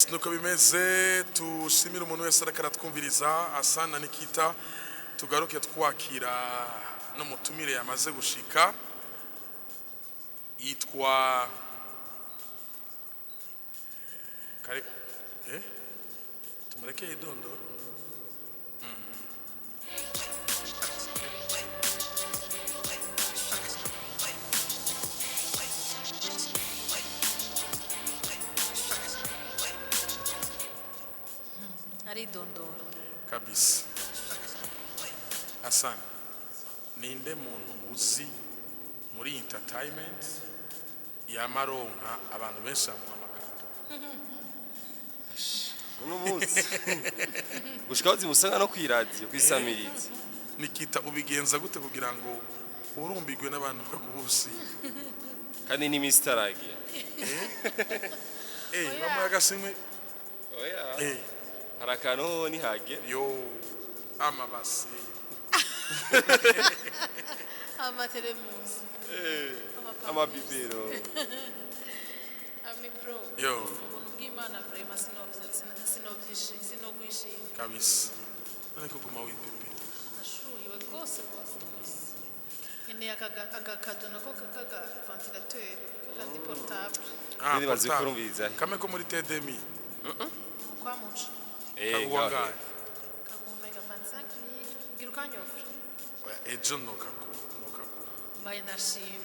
nuko bimeze tushimira umuntu wese ariko aratwumviriza Asana Nikita tugaruke twakira no mutumire yamaze gushika yitwa kare tumureke idondo ari dondora kabisa. Asana ninde muntu uzi muri entertainment yamaronka abantu benshi bamuhamagara uno munsi gushika uzimusanga no kwiradiyo kwisamiriza Nikita ubigenza gute kugira ngo urumbigwe n'abantu baguhusi kandi ni Mr. Agia bamuyaga simwe oya harakano ni hage yo amabasi amateremusi amabibero amibro yo ubuntu bw'Imana vraiment sinokwishima kabisa ariko kuguma wipepe nashuhiwe rwose nkeneye agakado nako kaga ventilateur kandi portable Biri bazi kurumviriza kame ko muri TDMI kwa muco kaguwangaye kagumega 25,000 girukanyofra oya ejo nokaku mbaye ndashima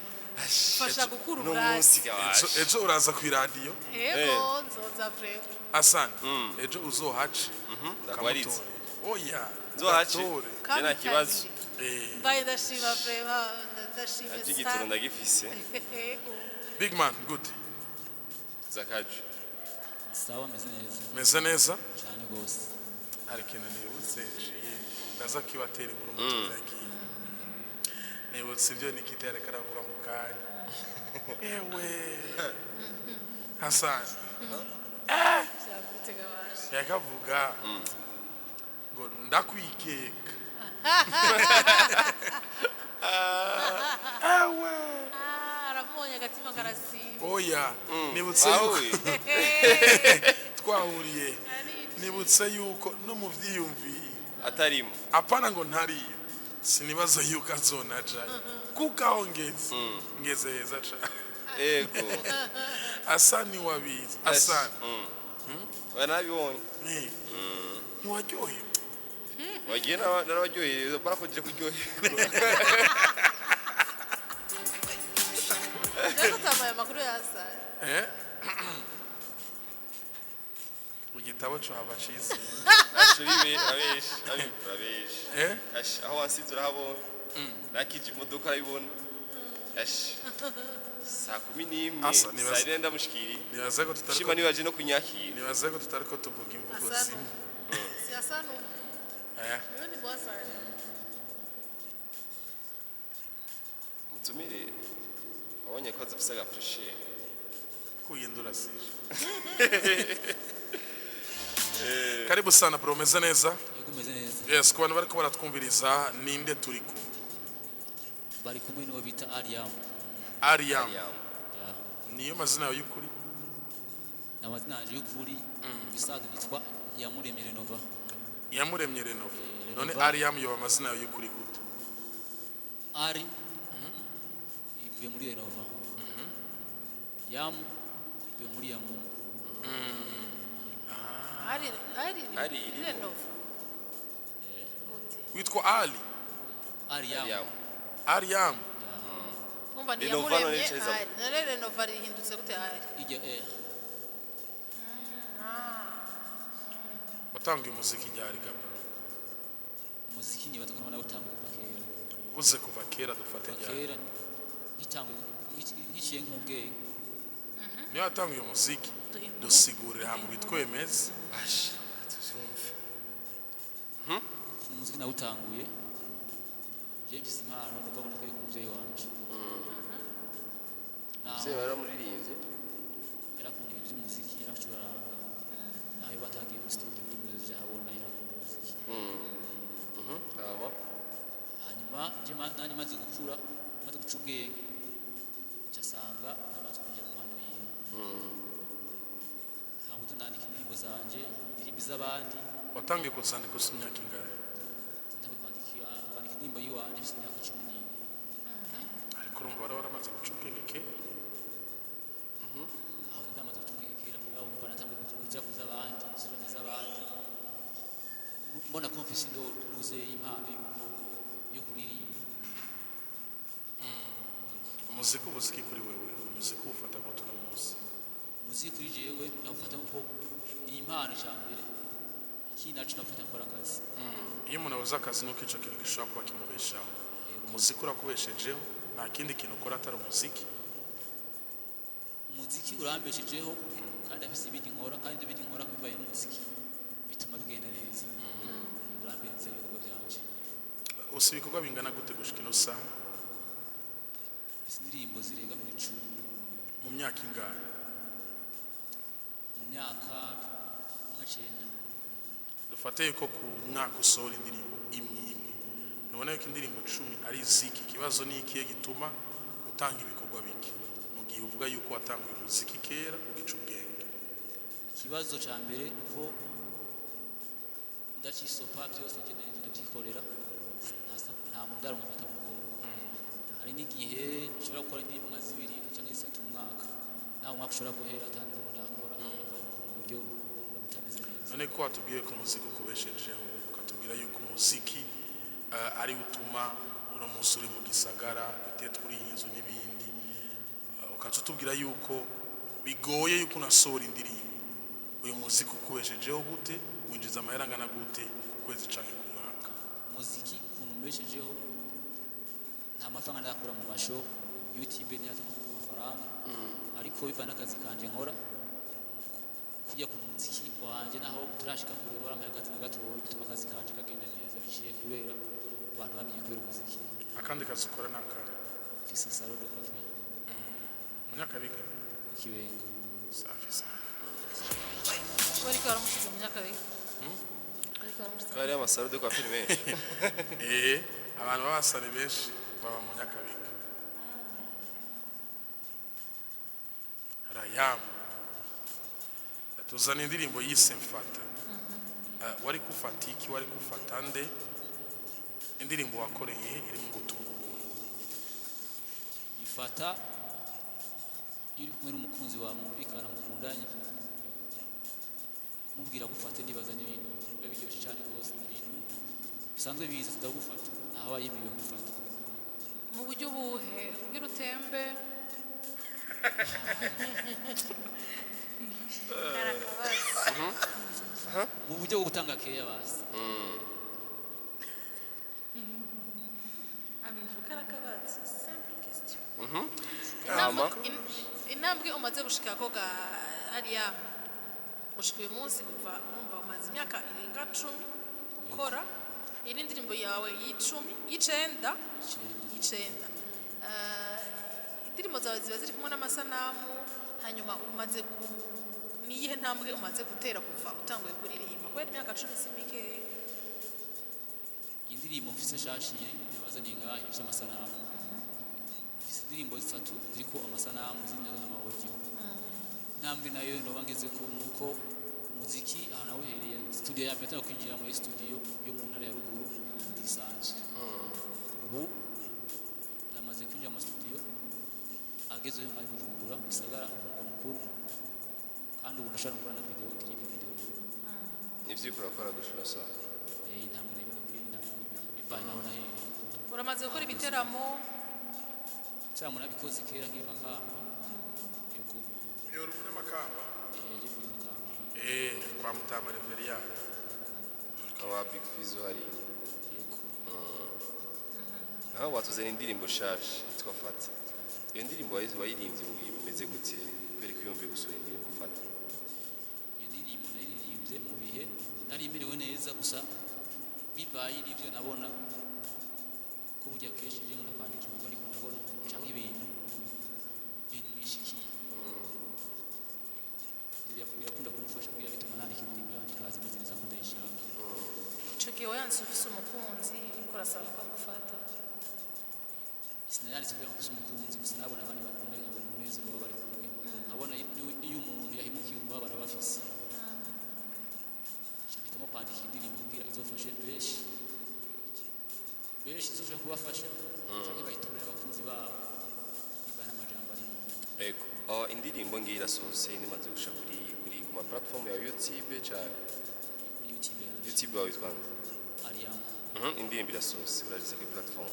fasha gukura no ubwatsi munsi gawaje ejo uraza ku radio ego nzoza vrema Asana ejo uzohace ndagwarize oya nzohace kandi nta kibazo mbaye ndashima vrema ndashima igitoro ndagifise ego big man good zakaje sawa meze meze neza cyane gose ariko nibutse ndaza kibatera inkuru muturage nibutse ibyo Nikita yareka aravuga mu kanya ewe Hassan byagutega baje yakavuga ngo ndakwikeka ewe aramonye agatima karasiba oya nibutse yuko twahuriye nibutse yuko no mu vyiyumviye atarimo apana ngo ntariyo sinibaza yuko azonajayo kuko aho ngeze heza cane ego Asani wabizi Asani wanabibonye ntiwaryohewe wagiye n'abaryoheye barakogira kuryoherwa rero tamaye amakuru yasa igitabo cyo abacizi ashuribe abesh aho wasize urahabona nakije imodoka arabibona saa 11 Asa, nibaza- saa 9 ndamushikiri nibaze ko tutariko shima nibaje no kunyakira nibaze ko tutariko tuvuga imvugo asanu zimwe si asanu niyo ni boss ari mutumire abonye ko azafise agafreshe kuyindura sije karibu sana bro meze neza yego meze neza yes ku bantu bariko baratwumviriza ninde turiko bari kumwe n'uwo bita Ariam Ariam ya niyo mazina yawe y'ukuri namazina yanje y'ukuri bisaga nitwa Yamuremye Renova yamuremye Renova none Renova. Ariam yoba amazina yawe y'ukuri gute Ari ivuye muri Renova Yam ivuye muri Yamu ari renova witwa Ali Ariam Ariam kumva ni Renova yamuremye none ceza. ari none renova rihindutse gute ari ijya watangiye umuziki ryari gabo muziki ni batakana na gutanguka kera uze kuva kera dufate ryari kera gitanguye giciye nk'ubwenge niyo watangiye umuziki dusigurira hamwe bitwemeze tuzumve umuziki nawutanguye James Impano ndabona ko ari umuvyeyi wanje muzee baramuririmvye yarakunda ibintu by'umuziki yaracuranga nawe batagiye muri studio n'ibintu byabona yarakunda umuziki aba hanyuma nanje maze gukura maze guca ubwenge cyasanga namaze kujya ku hano yiwe ntabwo nandika indirimbo indirimbo zanje indirimbo z'abandi watangiye kuzandika usa imyaka ingahe ntabwo kwandika indirimbo yiwanje mfite imyaka 11 ariko urumva wari waramaze guca ubwenge kera aho ndamaze gucukira mugabo umva natangiye kuza kuz'abandi zibona z'abandi mbona ko mfise ndoze impano yo kuririmba umuziki ubuziki kuri wewe umuziki ufata ngo tunamuzi umuziki kuri jewe nawufata nko ni impano cyambere iki nacu nafata nkora akazi iyo umuntu abuze akazi nuko ico kintu gishobora kuba kimubeshaho umuziki urakubeshejeho nta kindi kintu ukora atari umuziki umuziki urambeshejeho kandi afise ibindi nkora kandi ibindi nkora bibaye n'umuziki bituma bigenda neza urambereza ibikorwa byanje usi ibikorwa bingana gute gushika ino saha indirimbo zirenga kuri 10 mu myaka ingahe mu myaka 9 dufate ko ku mwaka usohora indirimbo imwe nubona yuko indirimbo 10 ari ziki ikibazo ni ikihe gituma utanga ibikorwa biki mu gihe uvuga yuko watanguye umuziki kera ugica ubwenge ikibazo cya mbere uko ndacisopa byose ngende ndabyikorera nta mundaro nkafata mu hari n'igihe ushobora gukora indirimbo nka 2 cyangwa 3 mu mwaka nawe umwaka ushobora guhera atandi ngo ndakora mu buryo butameze neza none ko watubwiye ko umuziki ukubeshejeho ukatubwira yuko umuziki ari utuma uno munsi uri mu gisagara guteta kuri iyi nzu n'ibindi ukaca utubwira yuko bigoye yuko unasohora indirimbo uyu muziki ukubeshejeho gute winjiza amahera angana gute ku kwezi canke ku mwaka umuziki ukuntu mbeshejeho nta mafaranga ndakura mu masho YouTube ni hata amafaranga ariko biva n'akazi kanje nkora kujya ku muziki wanje naho turashika kure baramye hagati na gato bituma akazi kanje kagenda neza biciye kubera abantu bamenye kubera umuziki akandi kazi ukora nakare fise salon de coiffure mu myaka biga Kibenga safi safi ariko baramusize mu myaka biga ariko baramusize Kari amasaro de coiffure menshi. abantu babasane benshi baba mu nyakabiga Rayamu tuzana indirimbo yise mfata wari kufata iki wari kufata nde indirimbo wakoreye iri mu butumwa ifata iri kumwe n'umukunzi wa mubikana mukundanye mubwira gufata ndibaza n'ibintu babiryoshye cyane rwose ibintu bisanzwe biza tutagufata naho abayimiriwe gufata mu buryo buhe ubwira utembe mu buryo bwo gutanga keya basi karakabazi simple question Ama intambwe umaze gushika ko ga hariya ushika uyu munsi kuva umva umaze imyaka irenga 10 ukora iyi ni indirimbo yawe y'icenda indirimbo zawe ziba ziri kumwe n'amasanamu hanyuma umaze niyihe ntambwe umaze gutera kuva utanguye kuririmba kubera imyaka 10 si mike indirimbo mfise shashiye yabazaniye ngaha ifise amasanamu ifise indirimbo 3 ziriko amasanamu zindi n'amawudio intambwe nayo noba ngeze ko nuko muziki ahantu nawuhereye studio ya mbere kwinjira muri studio yo mu ntara ya ruguru isanzwe ubu namaze kwinjira mu studio agezeyo muri Bujumbura Gisagara mukuru kandi ubu ndashaka gukora na video clip nivyo urakora gushira sa intambwe bivanye naho nahereye uramaze gukora ibiteramo cyangwa nabikoze kera nk'imakamba yego yo rubune makamba yego makamba kwa Mutama Reveria kawa Big Fizzo hari yego naho watuzana indirimbo shashi yitwa Fata iyo ndirimbo wayirimbye bimeze gute kweri kwiyumve gusura indirimbo Fata iyo ndirimbo naririmbye mu bihe nari imerewe neza gusa bibaye n'ibyo nabona ko burya kenshi ngiye ngo nakwandika ibintu ariko ndabona cyangwa ibintu bishikiye birakunda kumufasha kugira bituma nandika indirimbo yanjye ikaza imeze neza ko ndayishaka ico gihe wayanse ufise umukunzi uriko urasaba ko agufata sinayanditse kugira ngo mfise umukunzi gusa nabona abandi bakunda nkabona umunezero baba bari kumwe nkabona iyo umuntu yahemukiye umubabaro aba afise kwandika indirimbo kugira izofashe benshi izoshobora kubafasha cyangwa bayitumira abakunzi babo bigana amajambo ari ego indirimbo ngiyi irasohotse nimaze gusha kuri ku ma platform ya YouTube cyane kuri YouTube yawe yitwa Ariam indirimbo irasohotse urageze kuri platform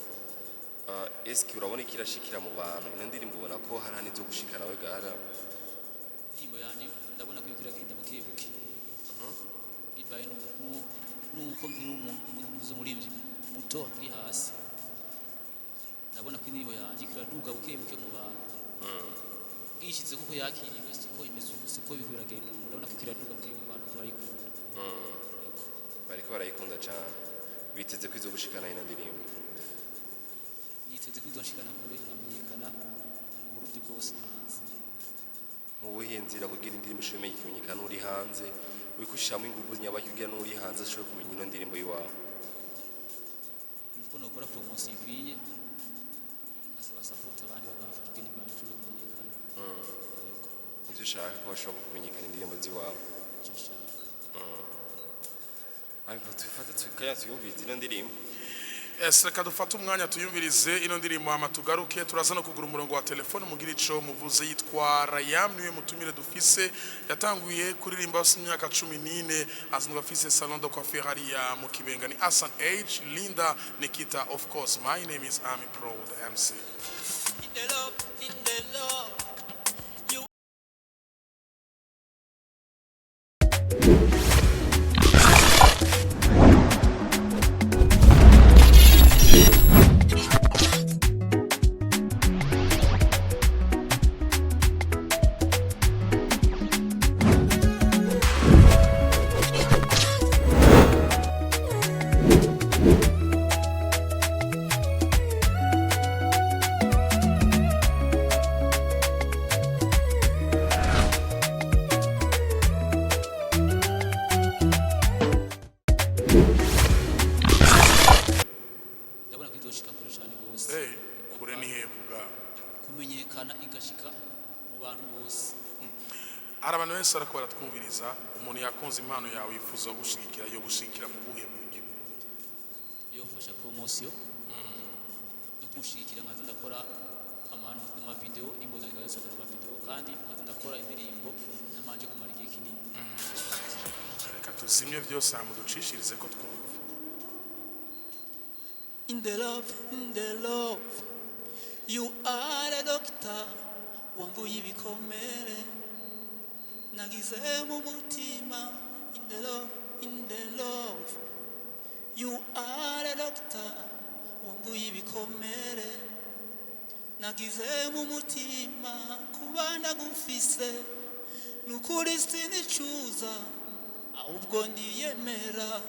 eski urabona ikirashikira mu bantu ino ndirimbo ubona ko hari hanizo gushikana we gara indirimbo yanjye ndabona ko iragenda buke bibaye nuko ngira umuntu muri muto kuri hasi ndabona ko indirimbo yanjye iraduga buke mu bantu bwishize kuko yakiriwe siko imeze siko bihuragenda ndabona ko iraduga buke mu bantu barayikunda bariko barayikunda cyane biteze ko izo gushikana ino ndirimbo niteze ko izoshikana kure nkamenyekana mu Burundi bwose hanze mu buhinzira kugira indirimbo ishobora kumenyekana uri hanze wikushiramo ingufu nyabacyugira n'uri hanze ashobora kumenya ino ndirimbo yiwawe niko nokora promotion ikwiye nkasaba support abandi bakamfasha kugira ngo bashobore kumenyekana ivyo ushaka ko bashobora kumenyekana indirimbo ziwawe icyo ushaka ariko tufate tukaya tuyumvirize ino ndirimbo reka dufate umwanya tuyumvirize ino ndirimbo hama tugaruke turaza no kugura umurongo wa telefone mugira ico muvuze yitwa Rayam niwe mutumire dufise yatanguye kuririmba imyaka 14 asanzwe afise salon de coiffure hariya mu Kibenga ni Asan Age Linda Nikita of course my name is Ami Pro the MC in the love you ndabona ko izoshika kure cyane bose kure ni hevuga kumenyekana igashika mu bantu bose hari abantu benshi ariko baratwumviriza umuntu yakunze impano yawe yifuza gushigikira yo gushigikira mu buhe buryo yo gufasha promotion no kushikira nkaza ndakora amavideo imboza nikasohora amavideo kandi nkaza ndakora indirimbo namanje kumara igihe kinini reka tuzimye byose hamuducishirize ko twumva in the love you are a doctor wamvuye ibikomere nagize mu mutima in the love you are a doctor wamvuye ibikomere nagize mu mutima kubanda gufise nukuri sinicuza ahubwo ndiyemera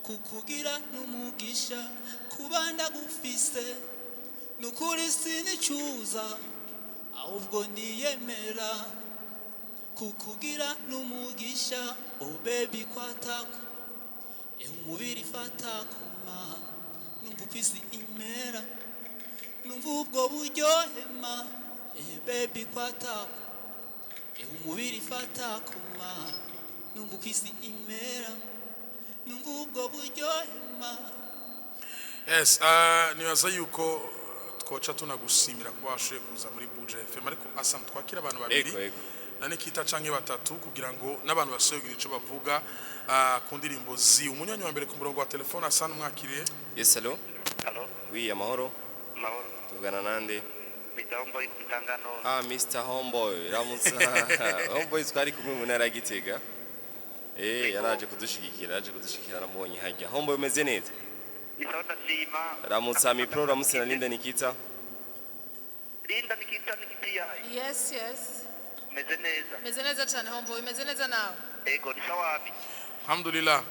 kukugira n'umugisha kubanda gufise nukuri sinicuza ahubwo ndiyemera kukugira n'umugisha oh baby kwatako umubiri fatakoma numva kwisi imera numva ubwo buryohema baby kwatako umubiri fatakoma numva kwisi imera numva ubwo buryohema. Yes, nibaza yuko twoca tunagushimira kuba washoboye kuza muri Buja FM ariko Asam twakira abantu babiri na Nikita canke batatu kugira ngo n'abantu bashoboye ico bavuga ku ndirimbo zi umunywanyi wa mbere ku murongo wa telefone Asana mwakiriye. Yes, hello. Hello. Oui, amahoro. Mahoro. Tugana nande? Mr. Homeboy kutangano. Mr. Homeboy. Ramutsa. Homeboy twari kumwe mu ntara Gitega. Yaraje kudushigikira, namubonye hajya. Homeboy umeze neza? Isauta sima. Ramutsa mi pro ramutsa na Linda Nikita. Linda Nikita Nikitia. Yes. Meze neza cyane Homeboy, meze neza nawe. Ego ni sawapi. Alhamdulillah.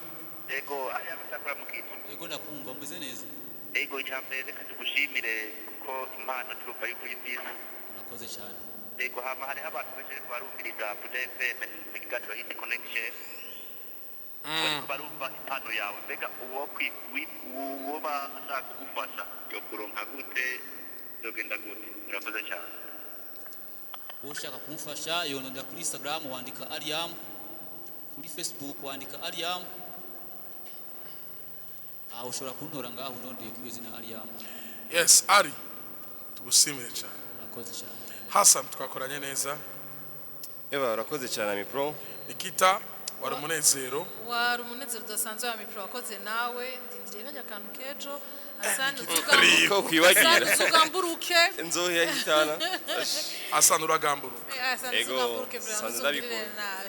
Ego aya mutakora mukitu. Ego ndakumva umeze neza. Ego icyambere katugushimire ko impano turuva yuko yibisa. Urakoze cyane. Ego hama hari abantu benshi barumviriza Buja FM mu kiganiro Hit Connection. Barumva impano yawe mbega uwo bashaka kugufasha yo kuronka gute yogenda gute murakoze cyane. Ushaka kumfasha yononda kuri Instagram wandika Ariam, kuri Facebook wandika Ariam, aha ushobora kuntora ngaho unondeye ku izina Ariam. Yes, Ari tugushimire cyane. Murakoze cyane. Hassan twakoranye neza. Eba urakoze cyane mi pro. Nikita wari umunezero. wari umunezero udasanzwe wa mipro wakoze nawe ndindiriye kajya kantu kejo Hassan Ko kwibagira. uzugamburuke Nzohe yahitana. Hassan uragamburuka. Hassan Ego, uzugamburuke vraiment Hassan uzugirire ndabikora. nabi